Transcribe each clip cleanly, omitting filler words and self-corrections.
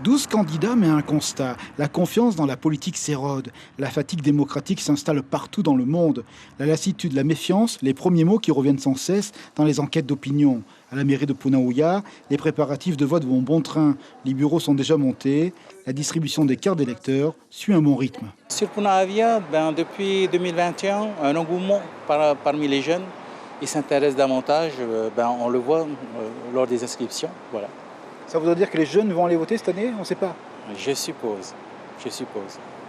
12 candidats, mais un constat. La confiance dans la politique s'érode. La fatigue démocratique s'installe partout dans le monde. La lassitude, la méfiance, les premiers mots qui reviennent sans cesse dans les enquêtes d'opinion. À la mairie de Punaouia, les préparatifs de vote vont bon train. Les bureaux sont déjà montés. La distribution des cartes d'électeurs suit un bon rythme. Sur Punaouia, depuis 2021, un engouement parmi les jeunes. Ils s'intéressent davantage, on le voit lors des inscriptions. Voilà. Ça voudrait dire que les jeunes vont aller voter cette année? On ne sait pas. Je suppose.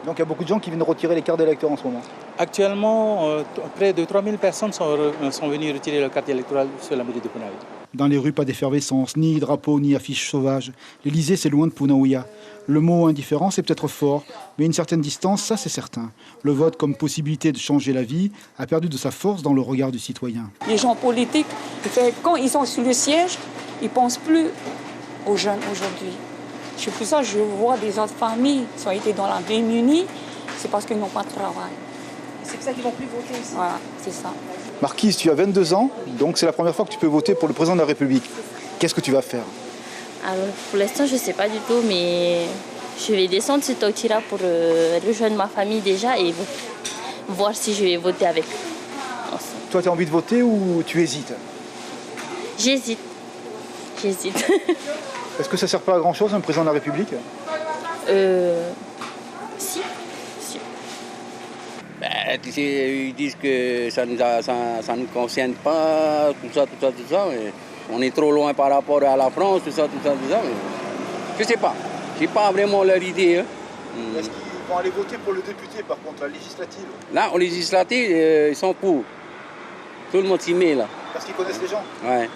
Donc il y a beaucoup de gens qui viennent retirer les cartes d'électeurs en ce moment. Actuellement, près de 3000 personnes sont venues retirer leur carte électorale sur la mairie de Punaouia. Dans les rues, pas d'effervescence, ni drapeaux, ni affiches sauvages. L'Élysée, c'est loin de Punaouia. Le mot indifférent, c'est peut-être fort, mais une certaine distance, ça c'est certain. Le vote comme possibilité de changer la vie a perdu de sa force dans le regard du citoyen. Les gens politiques, quand ils sont sur le siège, ils ne pensent plus aux jeunes aujourd'hui. C'est pour ça que je vois des autres familles qui ont été dans la démunie, c'est parce qu'ils n'ont pas de travail. C'est pour ça qu'ils ne vont plus voter ici. Voilà, c'est ça. Marquise, tu as 22 ans, donc c'est la première fois que tu peux voter pour le président de la République. Qu'est-ce que tu vas faire? Alors, pour l'instant, je ne sais pas du tout, mais je vais descendre sur Totira pour rejoindre ma famille déjà et voir si je vais voter avec eux. Toi, tu as envie de voter ou tu hésites? J'hésite. Est-ce que ça ne sert pas à grand-chose, un président de la République? Si. Ils disent que ça ne nous concerne pas, tout ça. Mais on est trop loin par rapport à la France, tout ça. Mais je ne sais pas. Je n'ai pas vraiment leur idée. Est-ce qu'ils vont aller voter pour le député, par contre, la législative? Là, en législative, ils sont pour. Tout le monde s'y met, là. Parce qu'ils connaissent les gens? Ouais.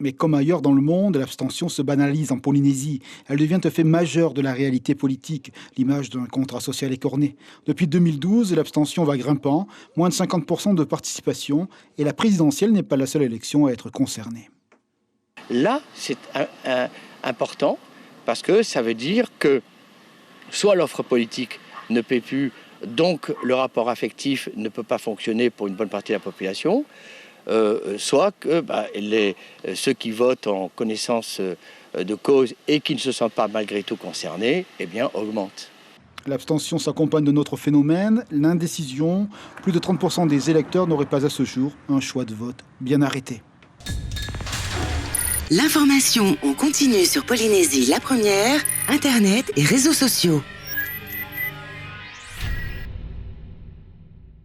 Mais comme ailleurs dans le monde, l'abstention se banalise en Polynésie. Elle devient un fait majeur de la réalité politique, l'image d'un contrat social écorné. Depuis 2012, l'abstention va grimpant, moins de 50% de participation, et la présidentielle n'est pas la seule élection à être concernée. Là, c'est important, parce que ça veut dire que soit l'offre politique ne paie plus, donc le rapport affectif ne peut pas fonctionner pour une bonne partie de la population, soit que ceux qui votent en connaissance de cause et qui ne se sentent pas malgré tout concernés, augmentent. L'abstention s'accompagne d'un autre phénomène, l'indécision. Plus de 30% des électeurs n'auraient pas à ce jour un choix de vote bien arrêté. L'information en continu sur Polynésie la première, Internet et réseaux sociaux.